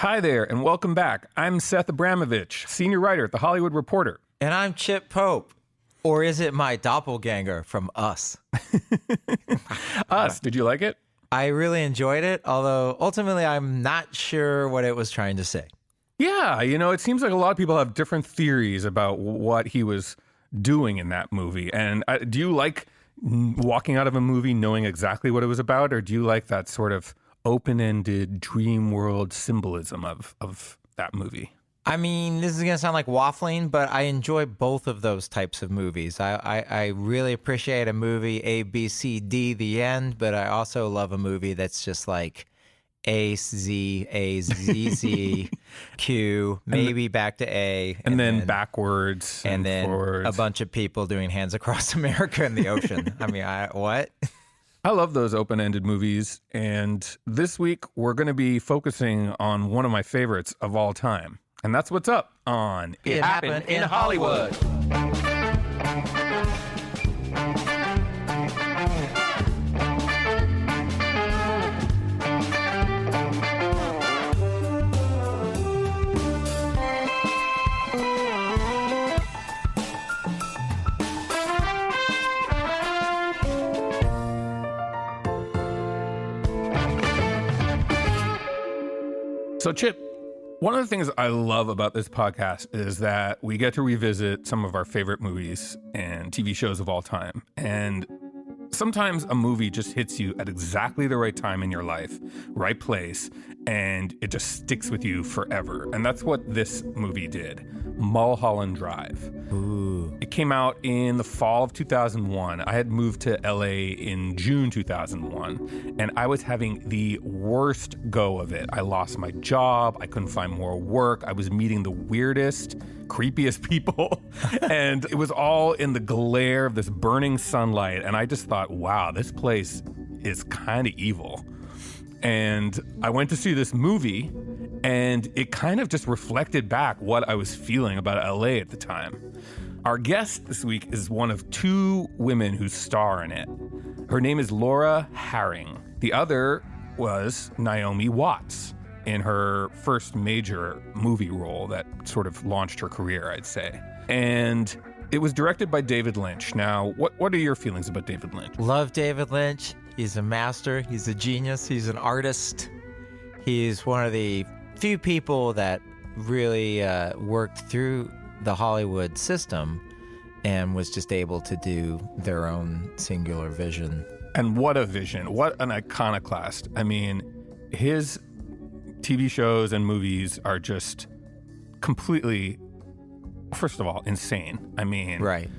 Hi there, and welcome back. I'm Seth Abramovitch, senior writer at The Hollywood Reporter. And I'm Chip Pope. Or is it my doppelganger from Us? Us, did you like it? I really enjoyed it, although ultimately I'm not sure what it was trying to say. Yeah, it seems like a lot of people have different theories about what he was doing in that movie. And do you like walking out of a movie knowing exactly what it was about, or do you like that sort of open-ended dream world symbolism of that movie? I mean, this is going to sound like waffling, but I enjoy both of those types of movies. I really appreciate a movie A, B, C, D, the end, but I also love a movie that's just like A, Z, A, Z, Z, Q, maybe back to A. And then backwards. And then forwards. A bunch of people doing Hands Across America in the ocean. I mean, what? I love those open-ended movies, and this week we're going to be focusing on one of my favorites of all time, and that's what's up on It Happened in Hollywood. So, Chip, one of the things I love about this podcast is that we get to revisit some of our favorite movies and TV shows of all time. And sometimes a movie just hits you at exactly the right time in your life, right place, and it just sticks with you forever. And that's what this movie did, Mulholland Drive. Ooh. It came out in the fall of 2001. I had moved to LA in June 2001, and I was having the worst go of it. I lost my job. I couldn't find more work. I was meeting the weirdest, creepiest people, and it was all in the glare of this burning sunlight. And I just thought, wow, this place is kind of evil. And I went to see this movie, and it kind of just reflected back what I was feeling about LA at the time. Our guest this week is one of two women who star in it. Her name is Laura Harring. The other was Naomi Watts in her first major movie role that sort of launched her career, I'd say. And it was directed by David Lynch. Now, what are your feelings about David Lynch? Love David Lynch. He's a master. He's a genius. He's an artist. He's one of the few people that really worked through the Hollywood system and was just able to do their own singular vision. And what a vision. What an iconoclast. I mean, his TV shows and movies are just completely, first of all, insane. I mean, right.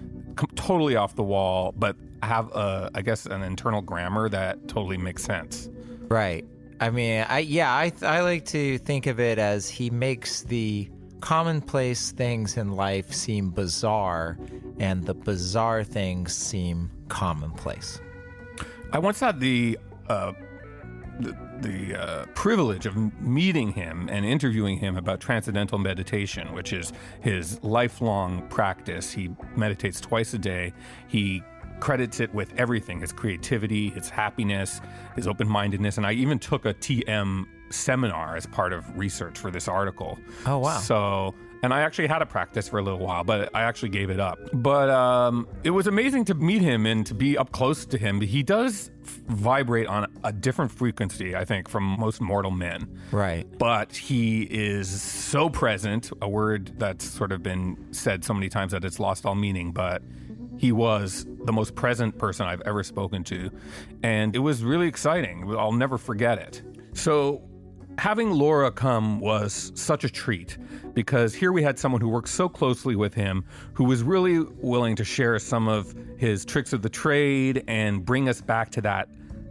Totally off the wall, but have I guess an internal grammar that totally makes sense. Right. I mean, I like to think of it as he makes the commonplace things in life seem bizarre, and the bizarre things seem commonplace. I once had the privilege of meeting him and interviewing him about transcendental meditation, which is his lifelong practice. He meditates twice a day. He credits it with everything, his creativity, his happiness, his open-mindedness. And I even took a TM seminar as part of research for this article. Oh, wow. So, and I actually had a practice for a little while, but I actually gave it up. But it was amazing to meet him and to be up close to him. He does vibrate on a different frequency, I think, from most mortal men. Right. But he is so present, a word that's sort of been said so many times that it's lost all meaning, but he was the most present person I've ever spoken to. And it was really exciting. I'll never forget it. So having Laura come was such a treat, because here we had someone who worked so closely with him, who was really willing to share some of his tricks of the trade and bring us back to that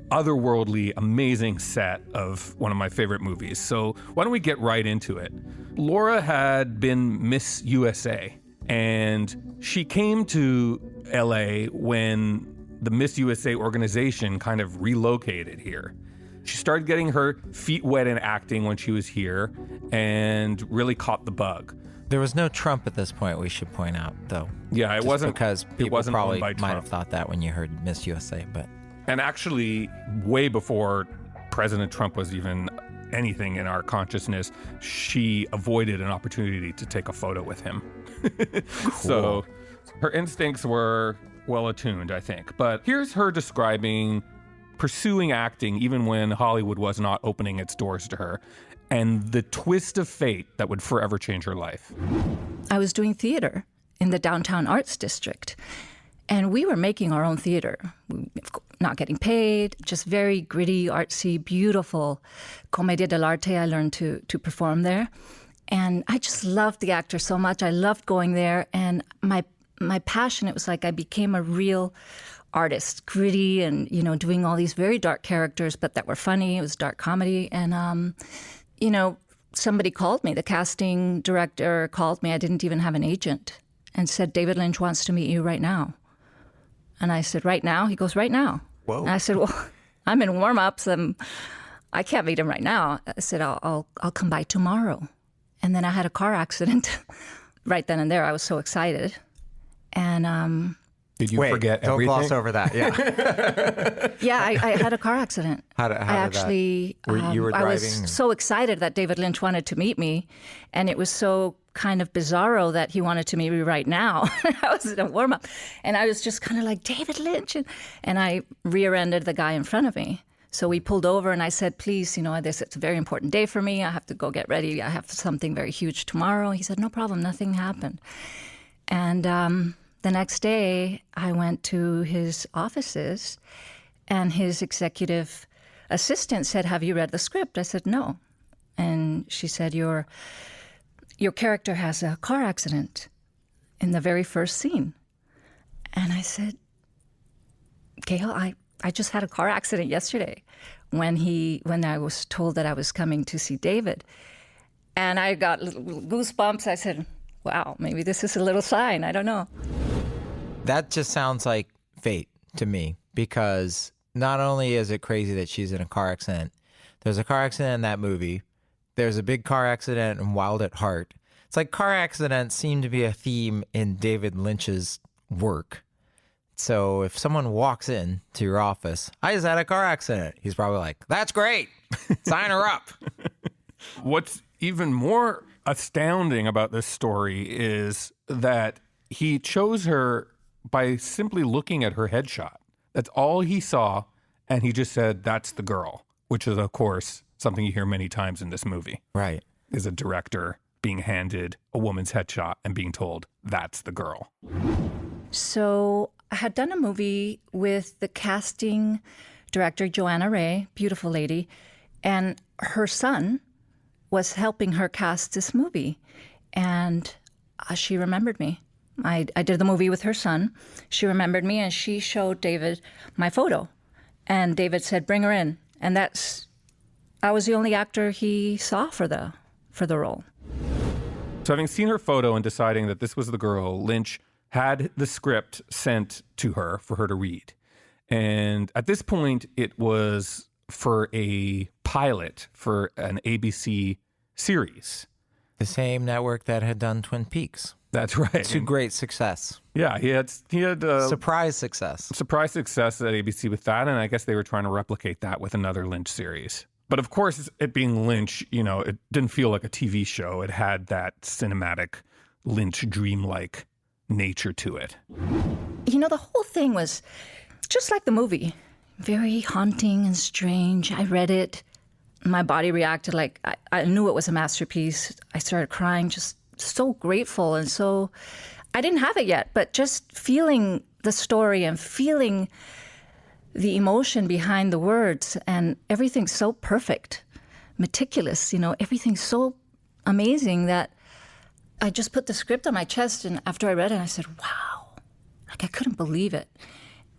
otherworldly, amazing set of one of my favorite movies. So why don't we get right into it? Laura had been Miss USA, and she came to LA when the Miss USA organization kind of relocated here. She started getting her feet wet in acting when she was here and really caught the bug. There was no Trump at this point, we should point out, though. Yeah, it Just wasn't because people wasn't probably owned by might Trump. have thought that when you heard Miss USA, but And actually, way before President Trump was even anything in our consciousness, she avoided an opportunity to take a photo with him. Cool. So her instincts were well attuned, I think. But here's her describing pursuing acting even when Hollywood was not opening its doors to her, and the twist of fate that would forever change her life. I was doing theater in the downtown arts district, and we were making our own theater, not getting paid, just very gritty, artsy, beautiful. Commedia dell'arte, I learned to perform there. And I just loved the actors so much. I loved going there, and my passion, it was like I became a real artist, gritty and, doing all these very dark characters, but that were funny. It was dark comedy. And, somebody called me, the casting director called me. I didn't even have an agent, and said, David Lynch wants to meet you right now. And I said, right now? He goes, right now. Whoa. And I said, well, I'm in warm-ups and I can't meet him right now. I said, I'll come by tomorrow. And then I had a car accident right then and there. I was so excited. And did you forget don't everything? gloss over that. Yeah. yeah, I had a car accident. How did actually, that? You were driving? I was so excited that David Lynch wanted to meet me, and it was so kind of bizarro that he wanted to meet me right now. I was in a warm-up, and I was just kind of like, David Lynch, and I rear-ended the guy in front of me. So we pulled over, and I said, please, it's a very important day for me. I have to go get ready. I have something very huge tomorrow. He said, no problem, nothing happened. And the next day, I went to his offices, and his executive assistant said, have you read the script? I said, no. And she said, your character has a car accident in the very first scene. And I said, Gail, I just had a car accident yesterday when I was told that I was coming to see David. And I got little goosebumps. I said, wow, maybe this is a little sign. I don't know. That just sounds like fate to me, because not only is it crazy that she's in a car accident, there's a car accident in that movie. There's a big car accident in Wild at Heart. It's like car accidents seem to be a theme in David Lynch's work. So if someone walks in to your office, I just had a car accident, he's probably like, that's great. Sign her up. What's even more astounding about this story is that he chose her by simply looking at her headshot. That's all he saw, and he just said, that's the girl, which is, of course, something you hear many times in this movie. Right. Is a director being handed a woman's headshot and being told, that's the girl. So I had done a movie with the casting director, Joanna Ray, beautiful lady, and her son was helping her cast this movie. And she remembered me. I did the movie with her son. She remembered me, and she showed David my photo. And David said, bring her in. And I was the only actor he saw for the role. So having seen her photo and deciding that this was the girl, Lynch had the script sent to her for her to read. And at this point, it was for a pilot for an ABC series. The same network that had done Twin Peaks. That's right. To great success. Yeah, he had surprise success. Surprise success at ABC with that, and I guess they were trying to replicate that with another Lynch series. But of course, it being Lynch, it didn't feel like a TV show. It had that cinematic Lynch dreamlike nature to it. The whole thing was just like the movie, very haunting and strange. I read it. My body reacted like I knew it was a masterpiece. I started crying, just so grateful. And so I didn't have it yet, but just feeling the story and feeling the emotion behind the words, and everything's so perfect, meticulous, everything's so amazing that I just put the script on my chest, and after I read it, I said, wow, like I couldn't believe it.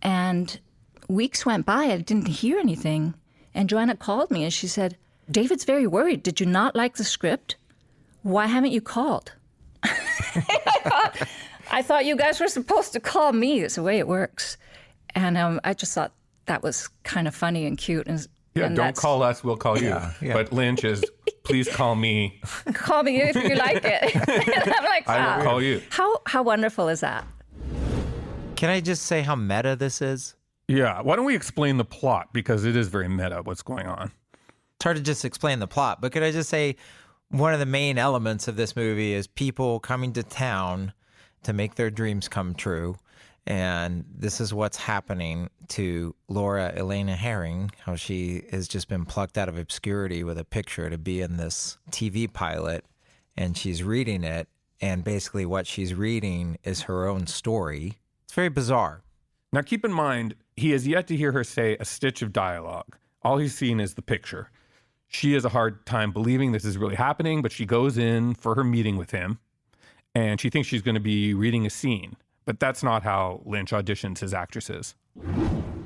And weeks went by, I didn't hear anything, and Joanna called me and she said, David's very worried. Did you not like the script? Why haven't you called? I thought you guys were supposed to call me. It's the way it works. And I just thought that was kind of funny and cute. And don't call us, we'll call you. Yeah. But Lynch is, please call me. Call me if you like it. And I'm like, wow. I will call you. How wonderful is that? Can I just say how meta this is? Yeah. Why don't we explain the plot? Because it is very meta what's going on. It's hard to just explain the plot, but could I just say one of the main elements of this movie is people coming to town to make their dreams come true. And this is what's happening to Laura Harring, how she has just been plucked out of obscurity with a picture to be in this TV pilot. And she's reading it. And basically what she's reading is her own story. It's very bizarre. Now, keep in mind, he has yet to hear her say a stitch of dialogue. All he's seen is the picture. She has a hard time believing this is really happening, but she goes in for her meeting with him, and she thinks she's going to be reading a scene. But that's not how Lynch auditions his actresses.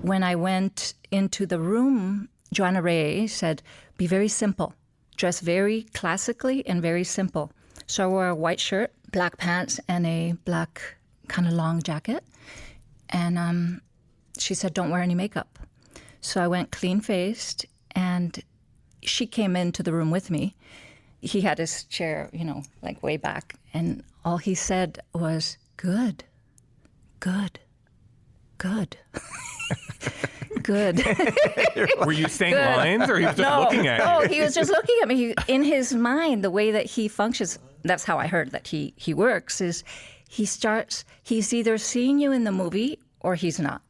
When I went into the room, Joanna Ray said, be very simple. Dress very classically and very simple. So I wore a white shirt, black pants, and a black kind of long jacket. And she said, don't wear any makeup. So I went clean-faced, and she came into the room with me. He had his chair, like way back. And all he said was, good. Good. Good. Good. Were you saying lines, or he was just looking at you? No, he was just looking at me. In his mind, the way that he functions, that's how I heard that he works, is he's either seeing you in the movie or he's not.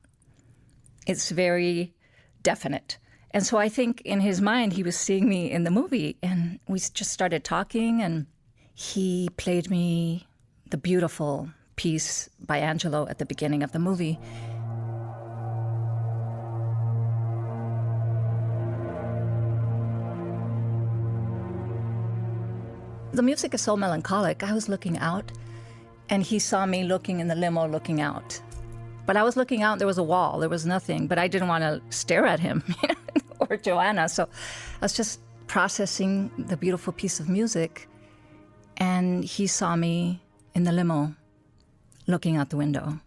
It's very definite. And so I think in his mind, he was seeing me in the movie, and we just started talking, and he played me the beautiful piece by Angelo at the beginning of the movie. The music is so melancholic. I was looking out, and he saw me looking in the limo, looking out. But I was looking out, there was a wall, there was nothing, but I didn't want to stare at him or Joanna. So I was just processing the beautiful piece of music, and he saw me in the limo looking out the window.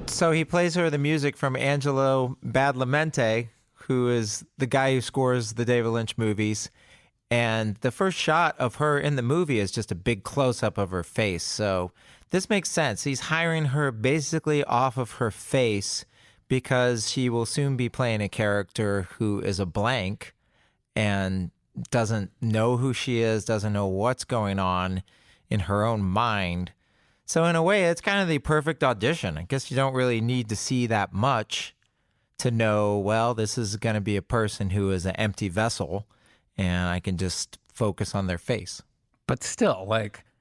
So he plays her the music from Angelo Badalamenti, who is the guy who scores the David Lynch movies. And the first shot of her in the movie is just a big close-up of her face. So this makes sense. He's hiring her basically off of her face because she will soon be playing a character who is a blank and doesn't know who she is, doesn't know what's going on in her own mind. So in a way, it's kind of the perfect audition. I guess you don't really need to see that much to know, well, this is going to be a person who is an empty vessel, and I can just focus on their face. But still,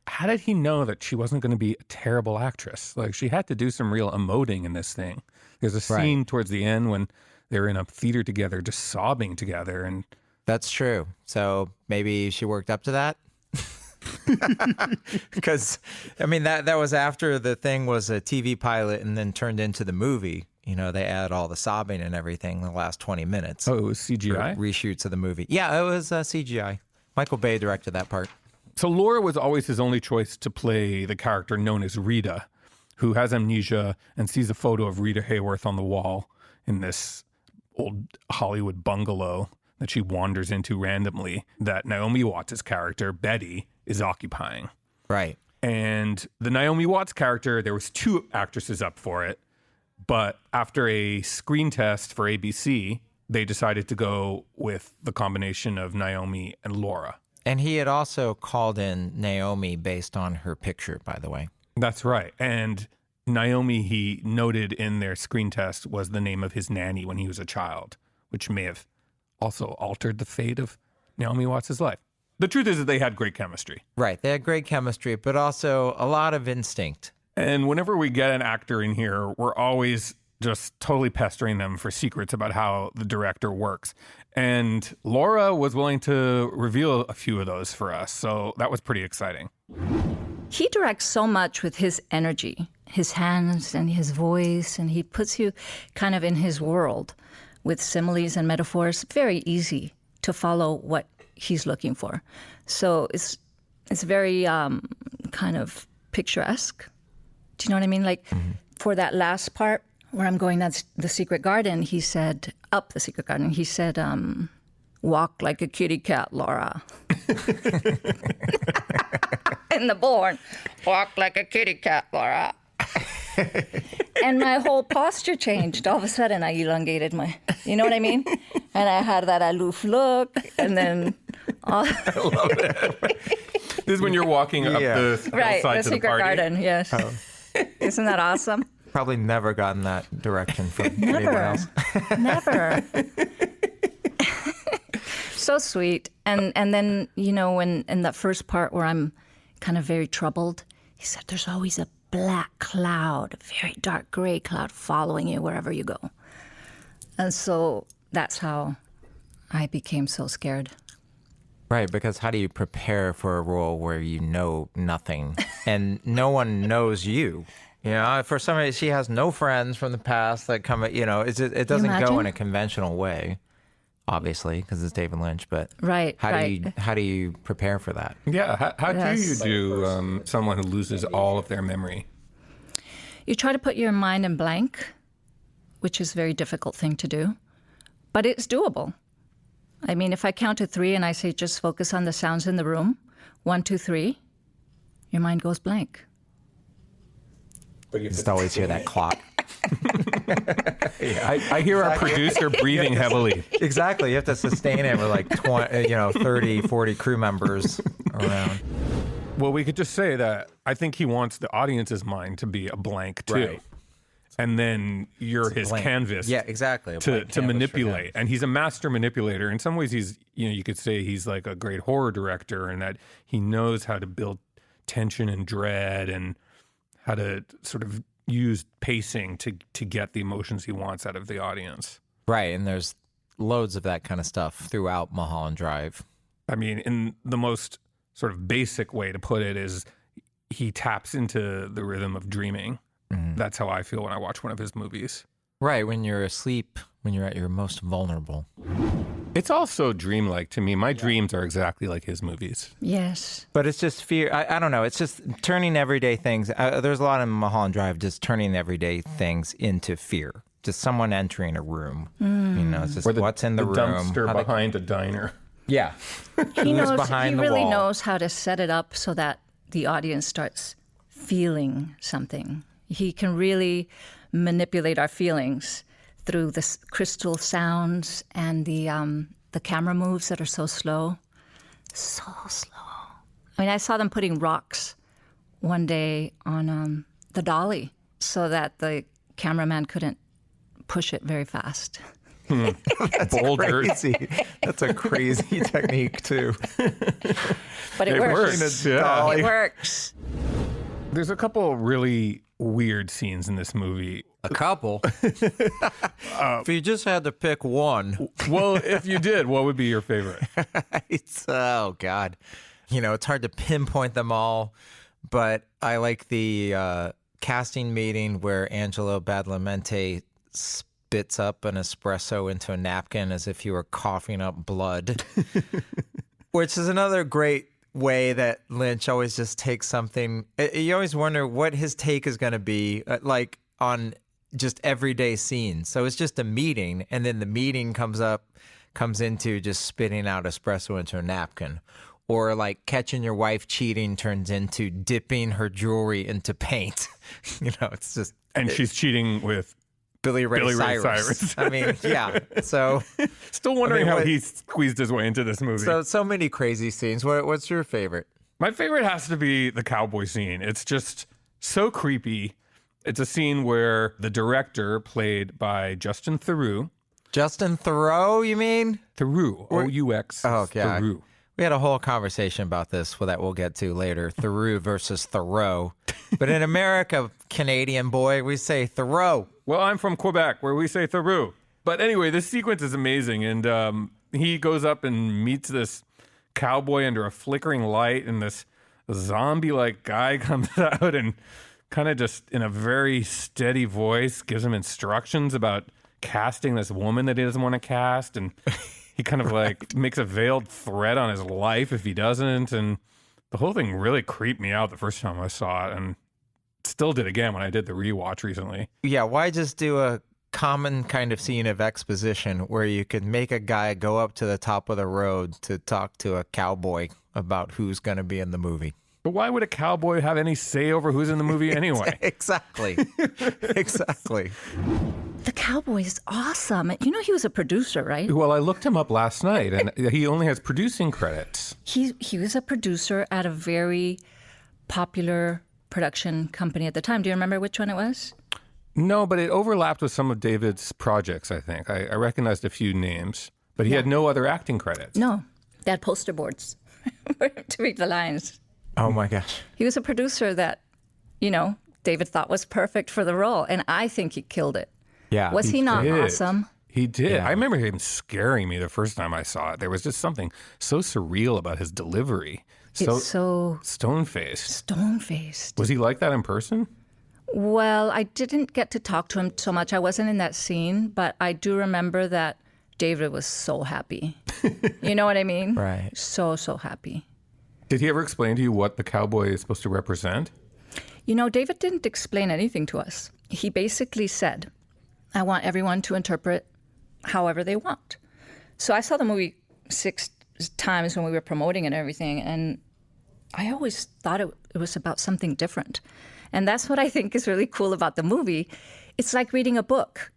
how did he know that she wasn't going to be a terrible actress? She had to do some real emoting in this thing. There's a scene towards the end when they're in a theater together, just sobbing together. And that's true. So maybe she worked up to that? Because, that was after the thing was a TV pilot and then turned into the movie. They add all the sobbing and everything in the last 20 minutes. Oh, it was CGI? Reshoots of the movie. Yeah, it was CGI. Michael Bay directed that part. So Laura was always his only choice to play the character known as Rita, who has amnesia and sees a photo of Rita Hayworth on the wall in this old Hollywood bungalow that she wanders into randomly that Naomi Watts' character, Betty, is occupying. Right. And the Naomi Watts character, there was 2 actresses up for it. But after a screen test for ABC, they decided to go with the combination of Naomi and Laura. And he had also called in Naomi based on her picture, by the way. That's right. And Naomi, he noted in their screen test, was the name of his nanny when he was a child, which may have also altered the fate of Naomi Watts' life. The truth is that they had great chemistry. Right. They had great chemistry, but also a lot of instinct. And whenever we get an actor in here, we're always just totally pestering them for secrets about how the director works. And Laura was willing to reveal a few of those for us. So that was pretty exciting. He directs so much with his energy, his hands and his voice, and he puts you kind of in his world with similes and metaphors. Very easy to follow what he's looking for. So it's very kind of picturesque. Do you know what I mean? For that last part where I'm going, that's the secret garden, he said, up the secret garden, he said, walk like a kitty cat, Laura. In the bullhorn, walk like a kitty cat, Laura. And my whole posture changed. All of a sudden, I elongated you know what I mean? And I had that aloof look, and then... I love it. This is when you're walking up the the to secret garden, yes. Oh. Isn't that awesome? Probably never gotten that direction from anyone else. Never. So sweet. And then, when in that first part where I'm kind of very troubled, he said, there's always a black cloud, a very dark gray cloud following you wherever you go. And so that's how I became so scared. Right, because how do you prepare for a role where you know nothing and no one knows you? For somebody, she has no friends from the past that come, it doesn't go in a conventional way, obviously, because it's David Lynch. But how do you prepare for that? Yeah, how do you do someone who loses all of their memory? You try to put your mind in blank, which is a very difficult thing to do, but it's doable. I mean, if I count to 3 and I say just focus on the sounds in the room, 1, 2, 3, your mind goes blank. But you just always hear that clock. I hear our producer breathing heavily. Exactly. You have to sustain it with like 30, 40 crew members around. Well, we could just say that I think he wants the audience's mind to be a blank too. Right. And then you're his canvas. Yeah, exactly. To manipulate. And he's a master manipulator. In some ways, he's, you could say he's like a great horror director in that he knows how to build tension and dread and how to sort of use pacing to get the emotions he wants out of the audience. Right. And there's loads of that kind of stuff throughout Mulholland Drive. I mean, in the most sort of basic way to put it is he taps into the rhythm of dreaming. Mm-hmm. That's how I feel when I watch one of his movies. Right, when you're asleep, when you're at your most vulnerable. It's also dreamlike to me. My dreams are exactly like his movies. Yes. But it's just fear. I don't know. It's just turning everyday things. There's a lot in Mulholland Drive, just turning everyday things into fear. Just someone entering a room. It's just what's in the room. Dumpster behind a diner. Yeah. He really knows how to set it up so that the audience starts feeling something. He can really manipulate our feelings through the crystal sounds and the camera moves that are so slow. So slow. I mean, I saw them putting rocks one day on the dolly so that the cameraman couldn't push it very fast. That's crazy. That's a crazy technique, too. But it works. Yeah. It works. There's a couple really weird scenes in this movie. A couple? If you just had to pick one. Well, if you did, what would be your favorite? Oh, God. It's hard to pinpoint them all, but I like the casting meeting where Angelo Badalamenti spits up an espresso into a napkin as if you were coughing up blood, which is another great way that Lynch always just takes something. You always wonder what his take is going to be, like on just everyday scenes. So it's just a meeting, and then the meeting comes into just spitting out espresso into a napkin. Or like catching your wife cheating turns into dipping her jewelry into paint. It's just... And she's cheating with Billy Ray Cyrus. I mean, yeah. So, still wondering how he squeezed his way into this movie. So many crazy scenes. What's your favorite? My favorite has to be the cowboy scene. It's just so creepy. It's a scene where the director, played by Justin Theroux. Justin Theroux, you mean? Theroux. O-U-X. Oh, yeah. Theroux. We had a whole conversation about this that we'll get to later. Theroux versus Thoreau. But in America, Canadian boy, we say Thoreau. Well, I'm from Quebec, where we say Theroux. But anyway, this sequence is amazing. And he goes up and meets this cowboy under a flickering light, and this zombie-like guy comes out and kind of just in a very steady voice gives him instructions about casting this woman that he doesn't want to cast. And he kind of like makes a veiled threat on his life if he doesn't. And the whole thing really creeped me out the first time I saw it, and still did again when I did the rewatch recently. Yeah, why just do a common kind of scene of exposition where you could make a guy go up to the top of the road to talk to a cowboy about who's going to be in the movie? But why would a cowboy have any say over who's in the movie anyway? Exactly. Exactly. The cowboy is awesome. You know, he was a producer, right? Well, I looked him up last night, and he only has producing credits. He was a producer at a very popular production company at the time. Do you remember which one it was? No, but it overlapped with some of David's projects, I think. I recognized a few names, but he had no other acting credits. No, they had poster boards for him to read the lines. Oh, my gosh. He was a producer that, you know, David thought was perfect for the role, and I think he killed it. Yeah. Was he not awesome? He did. Yeah. I remember him scaring me the first time I saw it. There was just something so surreal about his delivery. It's so stone-faced. stone-faced. Was he like that in person? Well, I didn't get to talk to him so much. I wasn't in that scene, but I do remember that David was so happy. You know what I mean? Right. So happy. Did he ever explain to you what the cowboy is supposed to represent? You know, David didn't explain anything to us. He basically said, I want everyone to interpret however they want. So I saw the movie 6 times when we were promoting it and everything, and I always thought it was about something different. And that's what I think is really cool about the movie. It's like reading a book.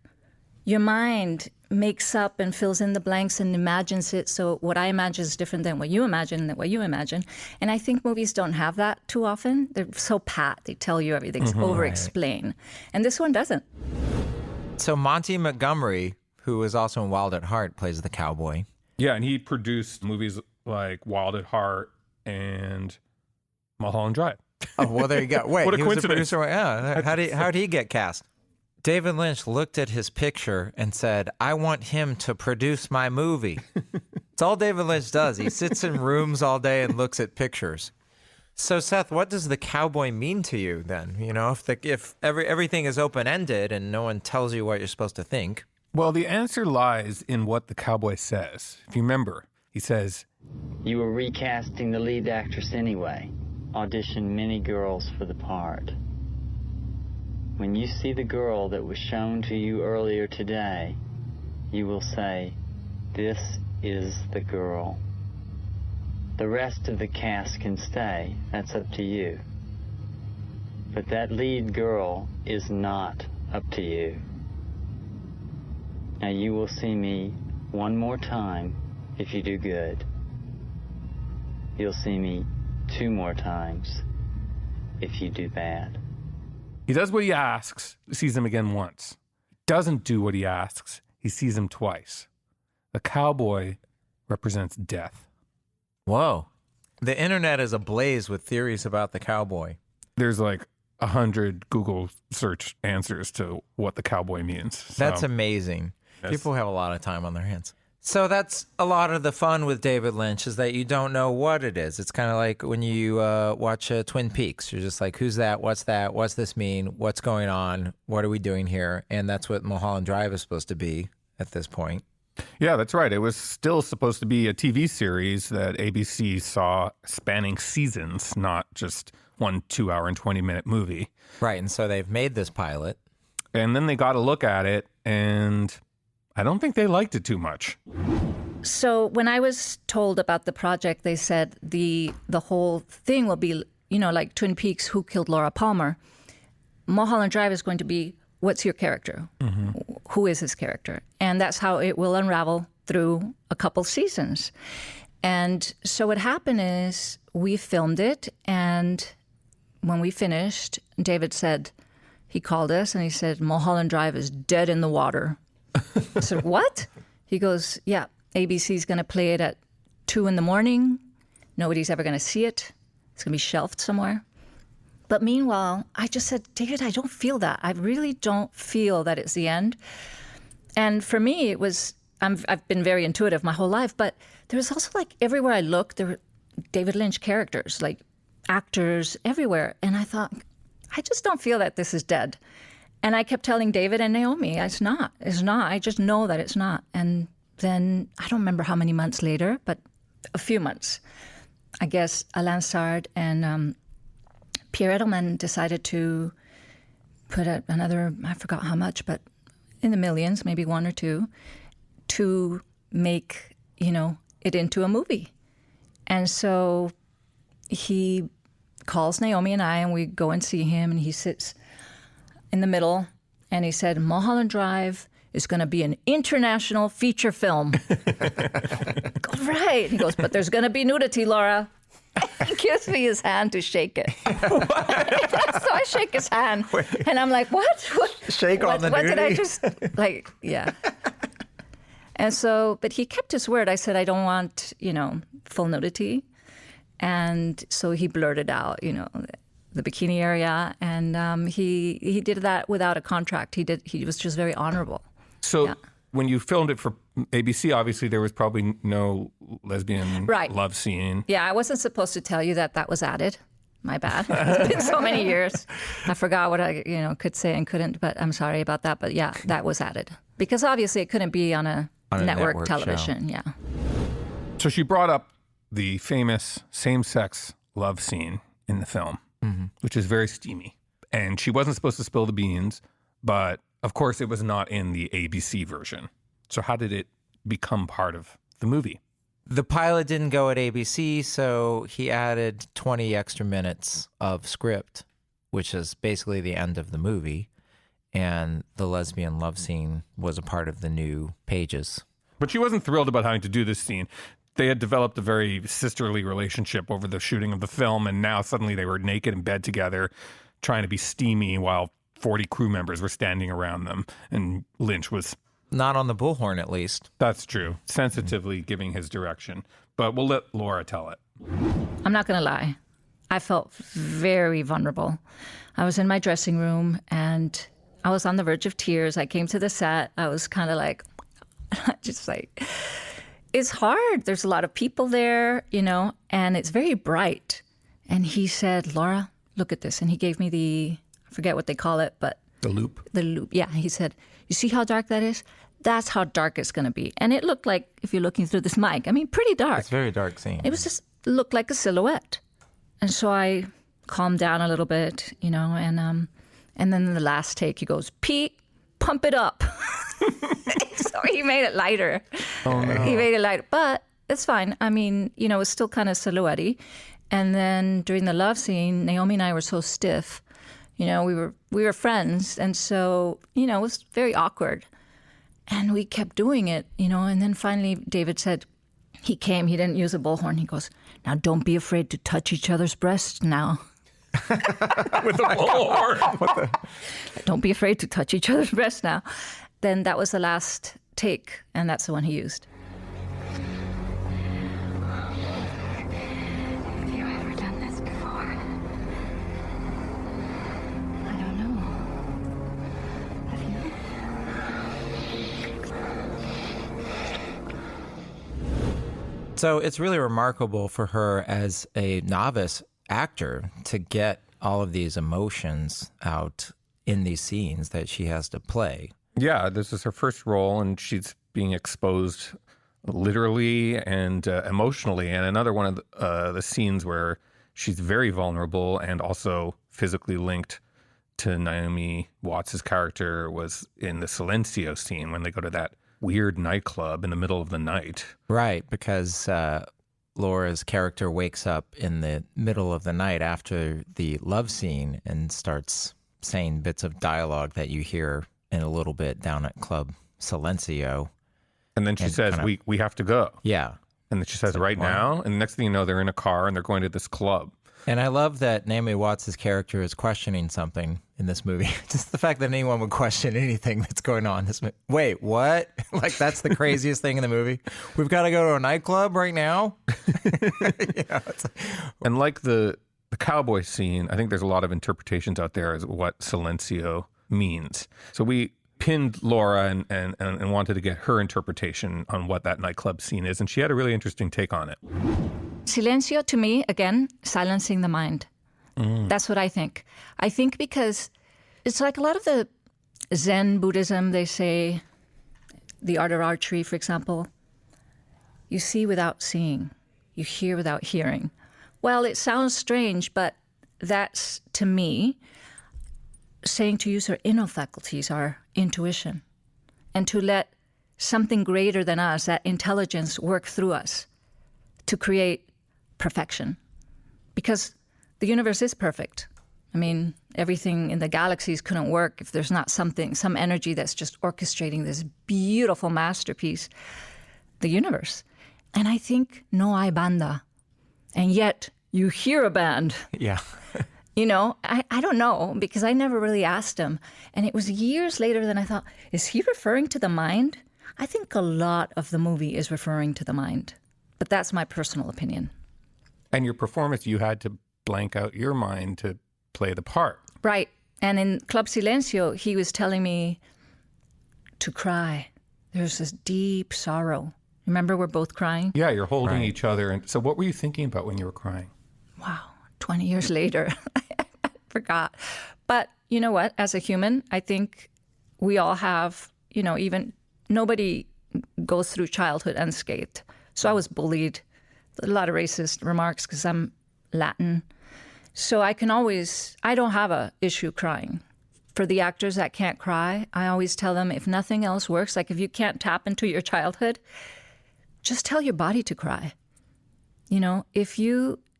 Your mind makes up and fills in the blanks and imagines it. So what I imagine is different than what you imagine and what you imagine. And I think movies don't have that too often. They're so pat. They tell you everything's over-explain. And this one doesn't. So Monty Montgomery, who is also in Wild at Heart, plays the cowboy. Yeah, and he produced movies like Wild at Heart and Mulholland Drive. Oh, well, there you go. Wait, What a he was the coincidence. producer. Yeah, how'd he get cast? David Lynch looked at his picture and said, I want him to produce my movie. It's all David Lynch does. He sits in rooms all day and looks at pictures. So, Seth, what does the cowboy mean to you then? You know, if everything is open-ended and no one tells you what you're supposed to think. Well, the answer lies in what the cowboy says. If you remember, he says, You were recasting the lead actress anyway. Auditioned many girls for the part. When you see the girl that was shown to you earlier today, you will say, this is the girl. The rest of the cast can stay. That's up to you. But that lead girl is not up to you. Now you will see me one more time if you do good. You'll see me 2 more times if you do bad. he does what he asks, sees him again once. Doesn't do what he asks, he sees him twice. The cowboy represents death. Whoa. The internet is ablaze with theories about the cowboy. There's like 100 Google search answers to what the cowboy means. So, That's amazing. Yes. People have a lot of time on their hands. So that's a lot of the fun with David Lynch, is that you don't know what it is. It's kind of like when you watch Twin Peaks. You're just like, who's that? What's that? What's this mean? What's going on? What are we doing here? And that's what Mulholland Drive is supposed to be at this point. Yeah, that's right. It was still supposed to be a TV series that ABC saw spanning seasons, not just one 2-hour and 20-minute movie. Right. And so they've made this pilot. And then they got to look at it, and I don't think they liked it too much. So when I was told about the project, they said the whole thing will be, you know, like Twin Peaks, Who Killed Laura Palmer. Mulholland Drive is going to be, what's your character? Mm-hmm. Who is his character? And that's how it will unravel through a couple seasons. And so what happened is we filmed it, and when we finished, David said, he called us and he said, Mulholland Drive is dead in the water. I said, what? He goes, yeah, ABC's going to play it at 2 a.m. Nobody's ever going to see it. It's going to be shelved somewhere. But meanwhile, I just said, David, I don't feel that. I really don't feel that it's the end. And for me, it was, I've been very intuitive my whole life, but there was also like everywhere I looked, there were David Lynch characters, like actors everywhere. And I thought, I just don't feel that this is dead. And I kept telling David and Naomi, it's not. I just know that it's not. And then, I don't remember how many months later, but a few months, I guess Alain Sard and Pierre Edelman decided to put out another, I forgot how much, but in the millions, maybe 1 or 2, to make, you know, it into a movie. And so he calls Naomi and I, and we go and see him, and he sits in the middle, and he said, Mulholland Drive is going to be an international feature film. I go, right. He goes, but there's going to be nudity, Laura. He gives me his hand to shake it. So I shake his hand, and I'm like, what? Shake on the nudity? What did I just, like, yeah. And so, but he kept his word. I said, I don't want, full nudity. And so he blurted out, the bikini area. And he did that without a contract. He was just very honorable. So when you filmed it for ABC, obviously there was probably no lesbian love scene. Yeah, I wasn't supposed to tell you that was added. My bad. It's been so many years. I forgot what I could say and couldn't, but I'm sorry about that. But yeah, that was added. Because obviously it couldn't be on a network television. Show. Yeah. So she brought up the famous same-sex love scene in the film, which is very steamy. And she wasn't supposed to spill the beans, but of course it was not in the ABC version. So how did it become part of the movie? The pilot didn't go at ABC, so he added 20 extra minutes of script, which is basically the end of the movie. And the lesbian love scene was a part of the new pages. But she wasn't thrilled about having to do this scene. They had developed a very sisterly relationship over the shooting of the film, and now suddenly they were naked in bed together, trying to be steamy while 40 crew members were standing around them, and Lynch was... Not on the bullhorn, at least. That's true. Sensitively giving his direction. But we'll let Laura tell it. I'm not going to lie. I felt very vulnerable. I was in my dressing room, and I was on the verge of tears. I came to the set. I was kind of like, just like... It's hard. There's a lot of people there, and it's very bright. And he said, Laura, look at this. And he gave me I forget what they call it, but... The loop. The loop, yeah. He said, you see how dark that is? That's how dark it's going to be. And it looked like, if you're looking through this mic, pretty dark. It's a very dark scene. It was just looked like a silhouette. And so I calmed down a little bit, and then in the last take, he goes, Pete, pump it up. So he made it lighter. Oh, no. He made it lighter. But it's fine. It's still kind of silhouette-y. And then during the love scene, Naomi and I were so stiff. We were friends. And so, it was very awkward. And we kept doing it, And then finally, David said, he came, he didn't use a bullhorn. He goes, now don't be afraid to touch each other's breasts now. With a bullhorn. Don't be afraid to touch each other's breasts now. Then that was the last take, and that's the one he used. Have you ever done this before? I don't know. Have you? So it's really remarkable for her as a novice actor to get all of these emotions out in these scenes that she has to play. Yeah, this is her first role, and she's being exposed literally and emotionally. And another one of the scenes where she's very vulnerable and also physically linked to Naomi Watts' character was in the Silencio scene when they go to that weird nightclub in the middle of the night. Right, because Laura's character wakes up in the middle of the night after the love scene and starts saying bits of dialogue that you hear in a little bit down at Club Silencio. And then she says, we have to go. Yeah. And then she says, right now? And the next thing you know, they're in a car and they're going to this club. And I love that Naomi Watts' character is questioning something in this movie. Just the fact that anyone would question anything that's going on in this movie. Wait, what? Like, that's the craziest thing in the movie? We've got to go to a nightclub right now? And like the cowboy scene, I think there's a lot of interpretations out there as what Silencio means. So we pinned Laura and wanted to get her interpretation on what that nightclub scene is. And she had a really interesting take on it. Silencio, to me, again, silencing the mind. That's what I think. I think because it's like a lot of the Zen Buddhism, they say, the art of archery, for example, you see without seeing, you hear without hearing. Well, it sounds strange, but that's, to me, saying to use our inner faculties, our intuition, and to let something greater than us, that intelligence, work through us to create perfection. Because the universe is perfect. I mean, everything in the galaxies couldn't work if there's not some energy that's just orchestrating this beautiful masterpiece, the universe. And I think no hay banda. And yet you hear a band. Yeah. I don't know, because I never really asked him. And it was years later that I thought, is he referring to the mind? I think a lot of the movie is referring to the mind. But that's my personal opinion. And your performance, you had to blank out your mind to play the part. Right. And in Club Silencio, he was telling me to cry. There's this deep sorrow. Remember, we're both crying? Yeah, you're holding each other. And so what were you thinking about when you were crying? Wow, 20 years later. I forgot. But you know what? As a human, I think we all have, even nobody goes through childhood unscathed. So I was bullied, a lot of racist remarks because I'm Latin. So I don't have a issue crying. For the actors that can't cry, I always tell them, if nothing else works, like if you can't tap into your childhood, just tell your body to cry.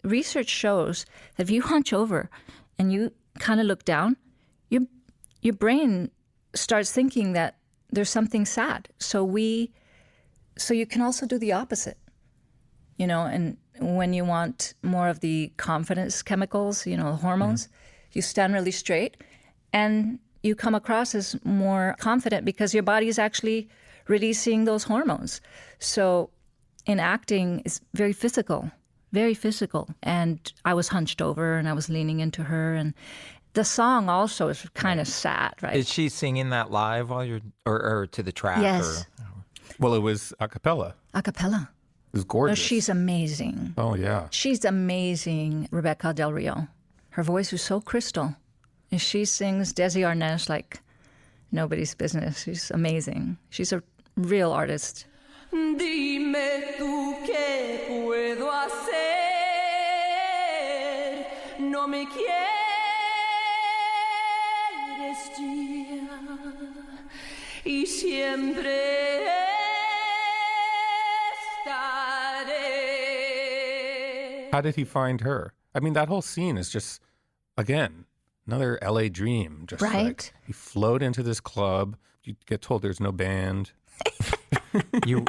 Research shows that if you hunch over and you kind of look down, your brain starts thinking that there's something sad. So you can also do the opposite, and when you want more of the confidence chemicals, hormones, you stand really straight and you come across as more confident because your body is actually releasing those hormones. So in acting, it's very physical. Very physical. And I was hunched over and I was leaning into her. And the song also is kind of sad, right? Is she singing that live while you're, or to the track? Yes. Well, it was a cappella. A cappella. It was gorgeous. Oh, she's amazing. Oh, yeah. She's amazing, Rebecca Del Rio. Her voice is so crystal. And she sings Desi Arnaz like nobody's business. She's amazing. She's a real artist. Dime tú qué puedo hacer, no me quieres ya, y siempre estaré. How did he find her? I mean, that whole scene is just, again, another LA dream. Just right. Like you float into this club, you get told there's no band. You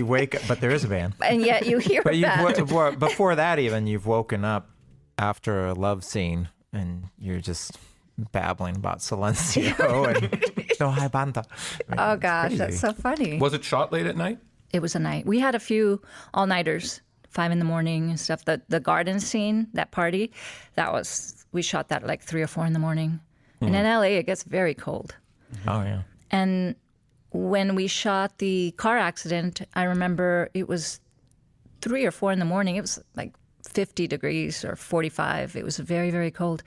wake up, but there is a band. And yet you hear But before that even, you've woken up after a love scene and you're just babbling about Silencio and no hay banda. Oh gosh, that's so funny. Was it shot late at night? It was a night. We had a few all-nighters, 5 a.m. and stuff. The garden scene, that party, we shot that at like 3 or 4 a.m. And in LA, it gets very cold. Oh yeah. And when we shot the car accident, I remember it was 3 or 4 a.m. It was like 50 degrees or 45. It was very, very cold.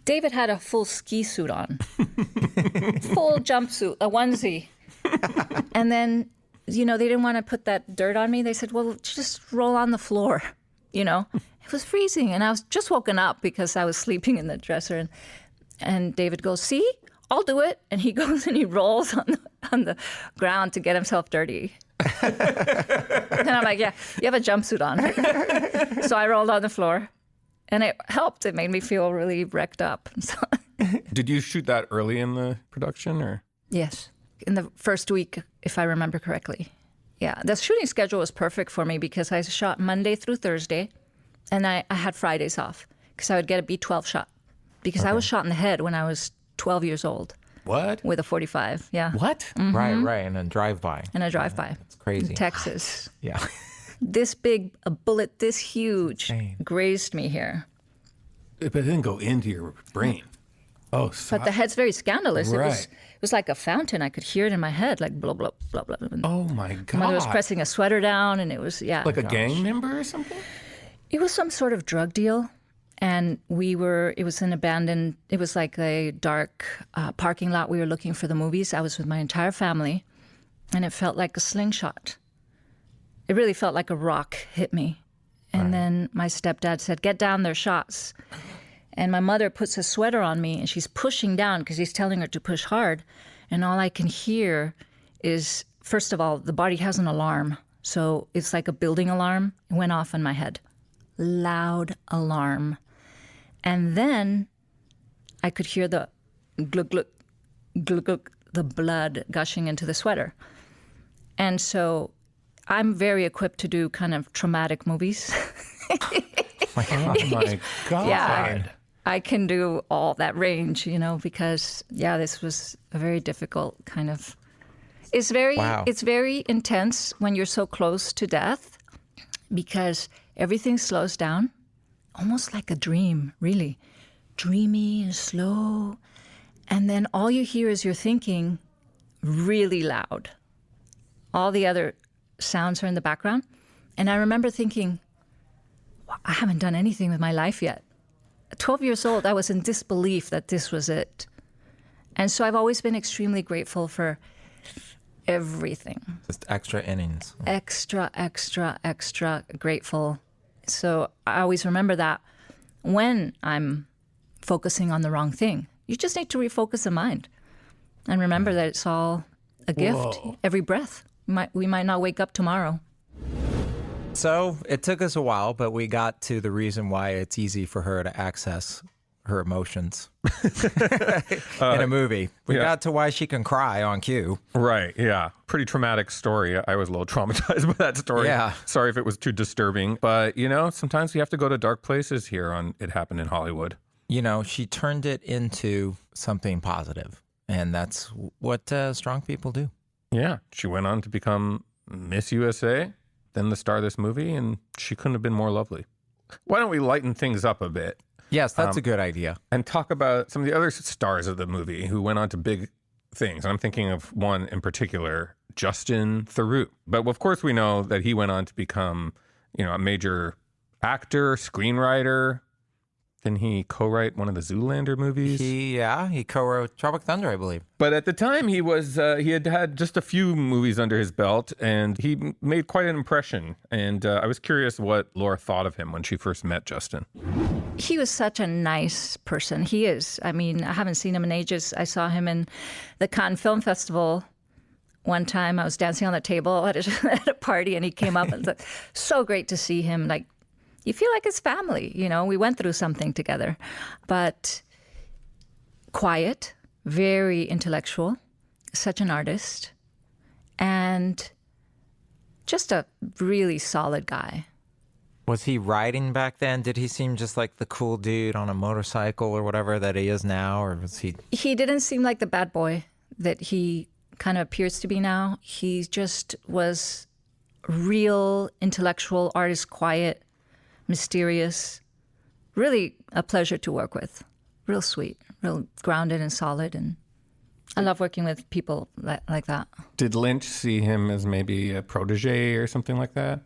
David had a full ski suit on, full jumpsuit, a onesie. And then, they didn't want to put that dirt on me. They said, well, just roll on the floor, It was freezing. And I was just woken up because I was sleeping in the dresser. And David goes, see? I'll do it. And he goes and he rolls on the ground to get himself dirty. And I'm like, yeah, you have a jumpsuit on. So I rolled on the floor and it helped. It made me feel really wrecked up. Did you shoot that early in the production or? Yes. In the first week, if I remember correctly. Yeah. The shooting schedule was perfect for me because I shot Monday through Thursday and I had Fridays off because I would get a B-12 shot because I was shot in the head when I was 12 years old. What? With a 45, yeah. What? Mm-hmm. Right, and a drive-by. And a drive-by. That's crazy. In Texas. Yeah. This big, a bullet this huge Insane. grazed me here. But it didn't go into your brain. Oh, so But the head's very scandalous. Right. It was like a fountain. I could hear it in my head, like blah, blah, blah, blah. And oh, my God. mother was pressing a sweater down, and it was, yeah. Like a gang member or something? It was some sort of drug deal. And it was an abandoned, it was like a dark parking lot. We were looking for the movies. I was with my entire family, and it felt like a slingshot. It really felt like a rock hit me. And then my stepdad said, get down, there's shots. And my mother puts a sweater on me, and she's pushing down because he's telling her to push hard. And all I can hear is, first of all, the body has an alarm. So it's like a building alarm. It went off in my head. loud alarm. And then I could hear the glug, glug, glug, glug, the blood gushing into the sweater. And so I'm very equipped to do kind of traumatic movies. Oh my God. Yeah, I can do all that range, because, this was a very difficult kind of... It's very intense when you're so close to death because everything slows down, almost like a dream, really. Dreamy and slow. And then all you hear is your thinking really loud. All the other sounds are in the background. And I remember thinking, I haven't done anything with my life yet. At 12 years old, I was in disbelief that this was it. And so I've always been extremely grateful for everything. Just extra innings. Extra grateful. So I always remember that when I'm focusing on the wrong thing. You just need to refocus the mind and remember that it's all a gift. Whoa. Every breath. We might not wake up tomorrow. So it took us a while, but we got to the reason why it's easy for her to access her emotions in a movie. We got to why she can cry on cue. Right, yeah. Pretty traumatic story. I was a little traumatized by that story. Yeah. Sorry if it was too disturbing. But, sometimes you have to go to dark places here on It Happened in Hollywood. She turned it into something positive, and that's what strong people do. Yeah. She went on to become Miss USA, then the star of this movie, and she couldn't have been more lovely. Why don't we lighten things up a bit? Yes, that's a good idea. And talk about some of the other stars of the movie who went on to big things. And I'm thinking of one in particular, Justin Theroux. But of course we know that he went on to become, a major actor, screenwriter. Didn't he co-write one of the Zoolander movies? He co-wrote Tropic Thunder, I believe. But at the time, he had just a few movies under his belt, and he made quite an impression. And I was curious what Laura thought of him when she first met Justin. He was such a nice person. He is. I mean, I haven't seen him in ages. I saw him in the Cannes Film Festival one time. I was dancing on the table at a party, and he came up. And it's so great to see him. Like, you feel like it's family. We went through something together. But quiet, very intellectual, such an artist, and just a really solid guy. Was he riding back then? Did he seem just like the cool dude on a motorcycle or whatever that he is now? Or was he... He didn't seem like the bad boy that he kind of appears to be now. He just was real intellectual artist, quiet, mysterious. Really a pleasure to work with. Real sweet, real grounded and solid. And I love working with people like that. Did Lynch see him as maybe a protege or something like that?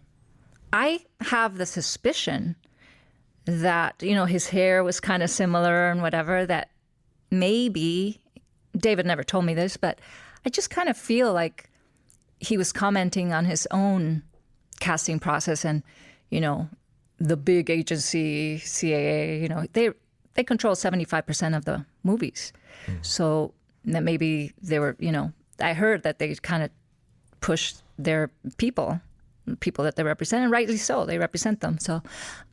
I have the suspicion that, his hair was kind of similar and whatever, that maybe, David never told me this, but I just kind of feel like he was commenting on his own casting process and, the big agency, CAA, they control 75% of the movies. So that maybe they were, I heard that they kind of pushed their people that they represent, and rightly so, they represent them. So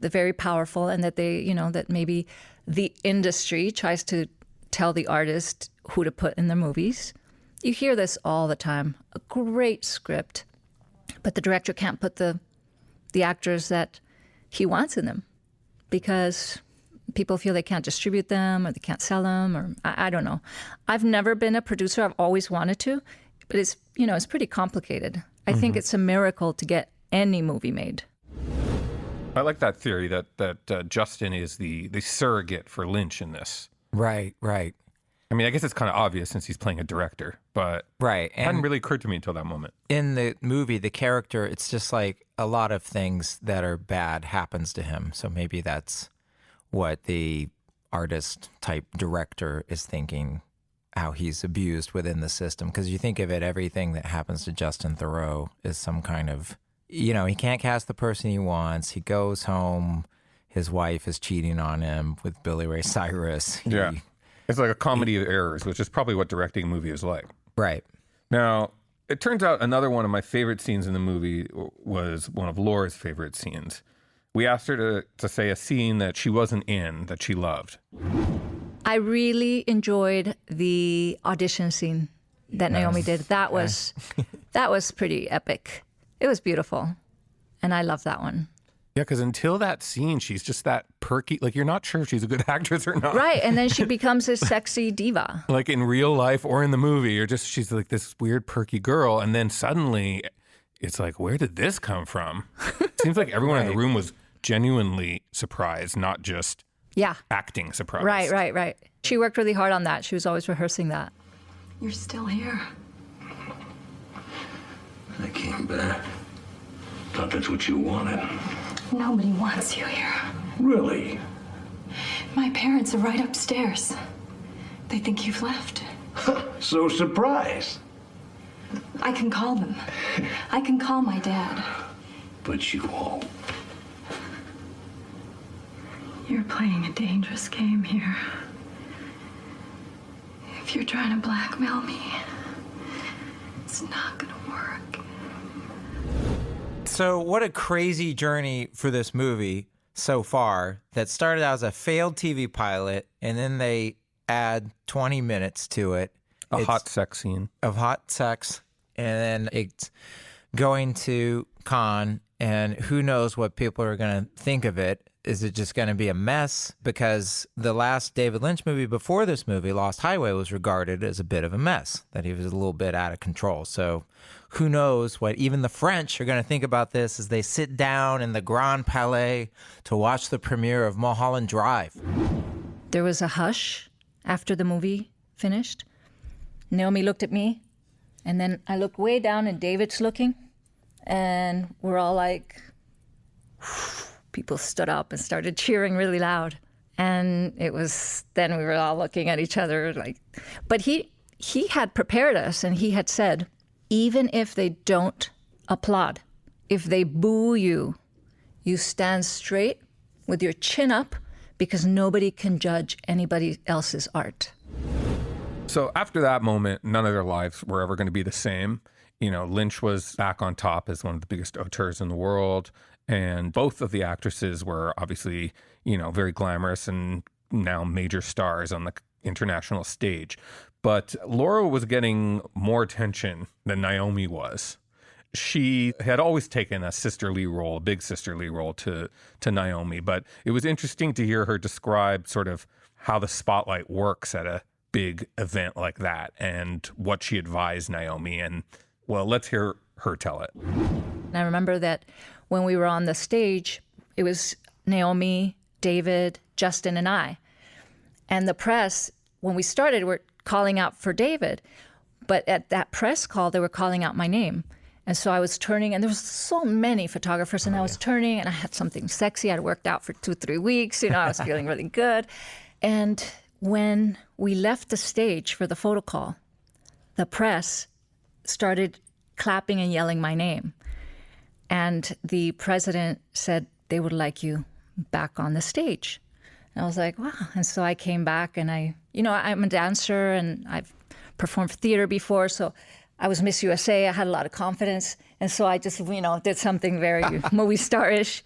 they're very powerful, and that they, that maybe the industry tries to tell the artist who to put in their movies. You hear this all the time. A great script, but the director can't put the actors that he wants in them because people feel they can't distribute them or they can't sell them, or I don't know. I've never been a producer. I've always wanted to, but it's, it's pretty complicated. I think it's a miracle to get any movie made. I like that theory that Justin is the surrogate for Lynch in this. Right. I mean, I guess it's kind of obvious since he's playing a director, but it hadn't really occurred to me until that moment. In the movie, the character, it's just like a lot of things that are bad happens to him. So maybe that's what the artist type director is thinking, how he's abused within the system. Because you think of it, everything that happens to Justin Theroux is some kind of, he can't cast the person he wants. He goes home. His wife is cheating on him with Billy Ray Cyrus. It's like a comedy of errors, which is probably what directing a movie is like. Right. Now, it turns out another one of my favorite scenes in the movie was one of Laura's favorite scenes, We asked her to say a scene that she wasn't in that she loved. I really enjoyed the audition scene that Naomi did. That was pretty epic. It was beautiful. And I love that one. Yeah, because until that scene, she's just that perky. Like, you're not sure if she's a good actress or not. Right. And then she becomes this sexy diva. Like in real life or in the movie, she's like this weird perky girl. And then suddenly it's like, where did this come from? It seems like everyone in the room was genuinely surprised, not just acting surprised. Right. She worked really hard on that. She was always rehearsing that. You're still here. I came back. Thought that's what you wanted. Nobody wants you here. Really? My parents are right upstairs. They think you've left. So surprised. I can call them. I can call my dad. But you won't. You're playing a dangerous game here. If you're trying to blackmail me, it's not gonna work. So what a crazy journey for this movie so far that started out as a failed TV pilot, and then they add 20 minutes to it. A hot sex scene. Of hot sex, and then it's going to Cannes, and who knows what people are going to think of it. Is it just going to be a mess? Because the last David Lynch movie before this movie, Lost Highway, was regarded as a bit of a mess, that he was a little bit out of control. So who knows what even the French are going to think about this as they sit down in the Grand Palais to watch the premiere of Mulholland Drive. There was a hush after the movie finished. Naomi looked at me, and then I looked way down, and David's looking, and we're all like... People stood up and started cheering really loud. And then we were all looking at each other like, but he had prepared us, and he had said, even if they don't applaud, if they boo you, you stand straight with your chin up, because nobody can judge anybody else's art. So after that moment, none of their lives were ever going to be the same. You know, Lynch was back on top as one of the biggest auteurs in the world. And both of the actresses were obviously, you know, very glamorous and now major stars on the international stage. But Laura was getting more attention than Naomi was. She had always taken a sisterly role, a big sisterly role to Naomi. But it was interesting to hear her describe sort of how the spotlight works at a big event like that and what she advised Naomi. And, well, let's hear her tell it. I remember that when we were on the stage, it was Naomi, David, Justin, and I. And the press, when we started, were calling out for David. But at that press call, they were calling out my name. And so I was turning, and there was so many photographers, and I was turning, and I had something sexy. I'd worked out for 2-3 weeks. You know, I was feeling really good. And when we left the stage for the photo call, the press started clapping and yelling my name. And the president said they would like you back on the stage. And I was like, wow. And so I came back, and I'm a dancer, and I've performed theater before. So I was Miss USA. I had a lot of confidence. And so I just, did something very movie star-ish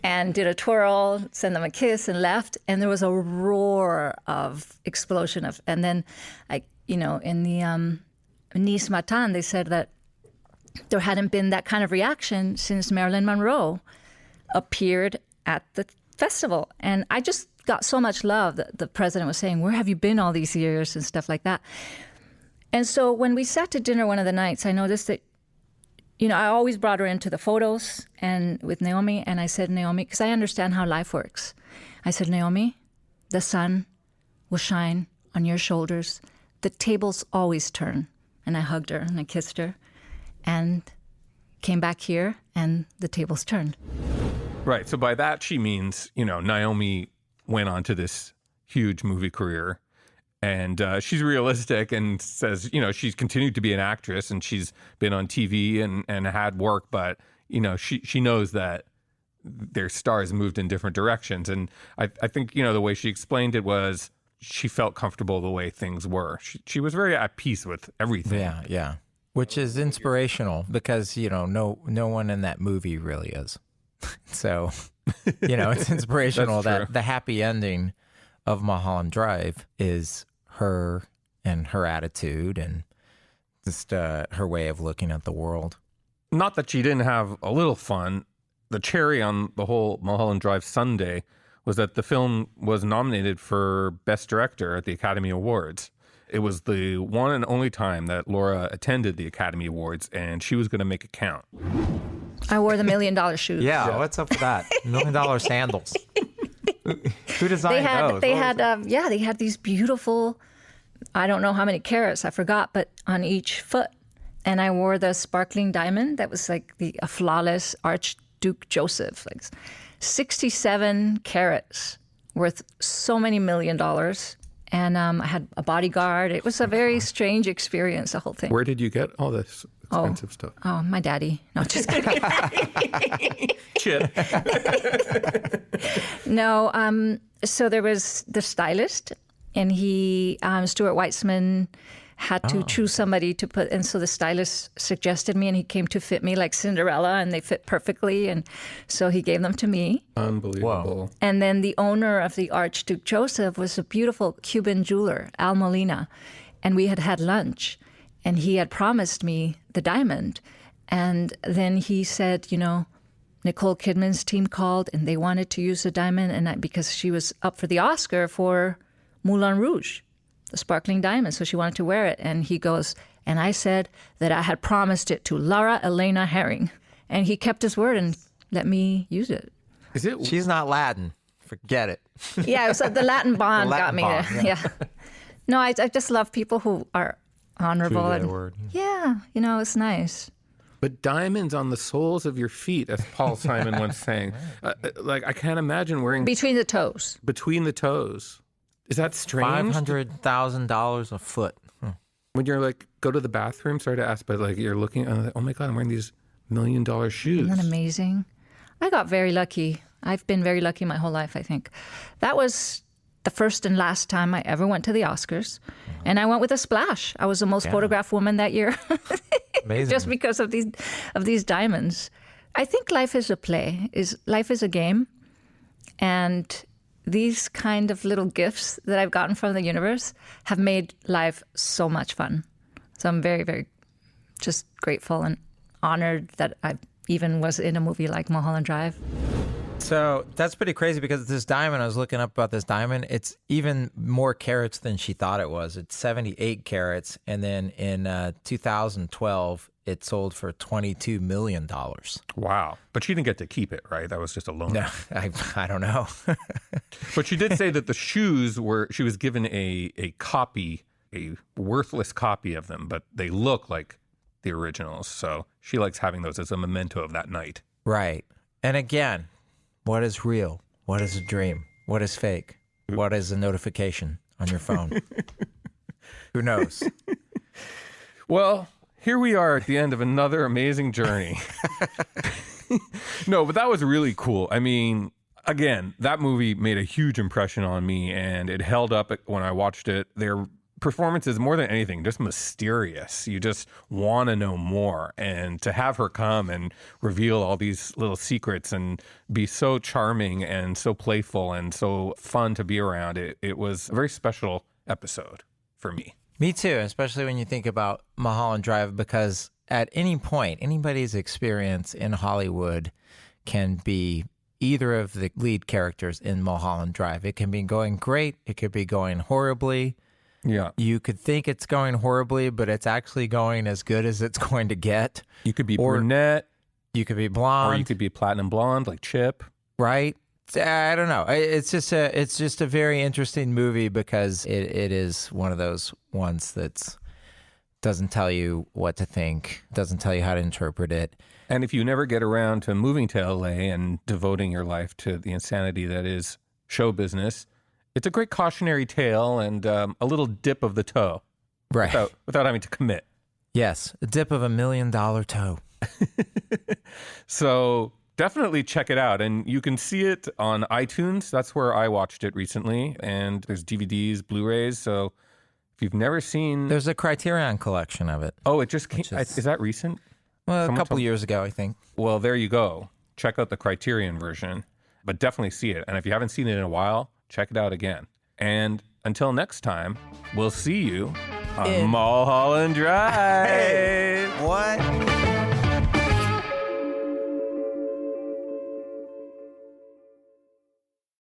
and did a twirl, sent them a kiss, and left. And there was a roar of explosion of, and then in the Nice Matin, they said that there hadn't been that kind of reaction since Marilyn Monroe appeared at the festival. And I just got so much love that the president was saying, where have you been all these years, and stuff like that. And so when we sat to dinner one of the nights, I noticed that, I always brought her into the photos and with Naomi. And I said, Naomi, because I understand how life works. I said, Naomi, the sun will shine on your shoulders. The tables always turn. And I hugged her and I kissed her. And came back here, and the tables turned. Right. So by that, she means, Naomi went on to this huge movie career, and she's realistic and says, she's continued to be an actress, and she's been on TV and had work, but, she knows that their stars moved in different directions. And I think, the way she explained it was she felt comfortable the way things were. She was very at peace with everything. Yeah. Which is inspirational because, no one in that movie really is. So, it's inspirational That's true. that the happy ending of Mulholland Drive is her and her attitude and just her way of looking at the world. Not that she didn't have a little fun. The cherry on the whole Mulholland Drive Sunday was that the film was nominated for Best Director at the Academy Awards. It was the one and only time that Laura attended the Academy Awards, and she was going to make it count. I wore the $1 million shoes. Yeah, what's up with that? $1 million sandals. Who designed those? They had these beautiful, I don't know how many carats, I forgot, but on each foot. And I wore the sparkling diamond that was like a flawless Archduke Joseph, like 67 carats, worth so many $1 million. And I had a bodyguard. It was a very strange experience, the whole thing. Where did you get all this expensive stuff? Oh, my daddy. No, just kidding. Chip. No, so there was the stylist, and Stuart Weitzman had to choose somebody to put, and so the stylist suggested me, and he came to fit me like Cinderella, and they fit perfectly, and so he gave them to me. Unbelievable. Whoa. And then the owner of the Archduke Joseph was a beautiful Cuban jeweler, Al Molina, and we had lunch, and he had promised me the diamond, and then he said, Nicole Kidman's team called, and they wanted to use the diamond, and because she was up for the Oscar for Moulin Rouge, the sparkling diamond, so she wanted to wear it. And he goes, and I said that I had promised it to Laura Elena Harring. And he kept his word and let me use it. Is it? She's not Latin. Forget it. Yeah, it was the Latin bond got me bond, there. Yeah. No, I just love people who are honorable. True to And, their word. yeah, it's nice. But diamonds on the soles of your feet, as Paul Simon once sang. I can't imagine wearing Between the toes. between the toes. Is that strange? $500,000 a foot. When you're go to the bathroom, sorry to ask, but you're looking, oh my God, I'm wearing these $1 million shoes. Isn't that amazing? I got very lucky. I've been very lucky my whole life, I think. That was the first and last time I ever went to the Oscars. And I went with a splash. I was the most photographed woman that year. Amazing. Just because of these diamonds. I think life is a play. Life is a game. And these kind of little gifts that I've gotten from the universe have made life so much fun. So I'm very, very just grateful and honored that I even was in a movie like Mulholland Drive. So that's pretty crazy because this diamond, I was looking up about this diamond, it's even more carats than she thought it was. It's 78 carats. And then in 2012, it sold for $22 million. Wow. But she didn't get to keep it, right? That was just a loan. No, I don't know. But she did say that the shoes she was given a copy, a worthless copy of them, but they look like the originals. So she likes having those as a memento of that night. Right. And again, what is real? What is a dream? What is fake? What is a notification on your phone? Who knows? Well, here we are at the end of another amazing journey. No, but that was really cool. I mean, again, that movie made a huge impression on me, and it held up when I watched it. Their performances, more than anything, just mysterious. You just want to know more. And to have her come and reveal all these little secrets and be so charming and so playful and so fun to be around, it was a very special episode for me. Me too, especially when you think about Mulholland Drive, because at any point, anybody's experience in Hollywood can be either of the lead characters in Mulholland Drive. It can be going great. It could be going horribly. Yeah. You could think it's going horribly, but it's actually going as good as it's going to get. You could be brunette. You could be blonde. Or you could be platinum blonde like Chip. Right? I don't know. It's just a very interesting movie because it is one of those ones that doesn't tell you what to think, doesn't tell you how to interpret it. And if you never get around to moving to LA and devoting your life to the insanity that is show business, it's a great cautionary tale and a little dip of the toe. Right. Without having to commit. Yes. A dip of $1 million toe. So definitely check it out. And you can see it on iTunes. That's where I watched it recently. And there's DVDs, Blu-rays. So if you've never seen... There's a Criterion collection of it. Oh, it just came... Is that recent? Well, Someone a couple told- years ago, I think. Well, there you go. check out the Criterion version, but definitely see it. And if you haven't seen it in a while, check it out again. And until next time, we'll see you on Mulholland Drive. Hey, what?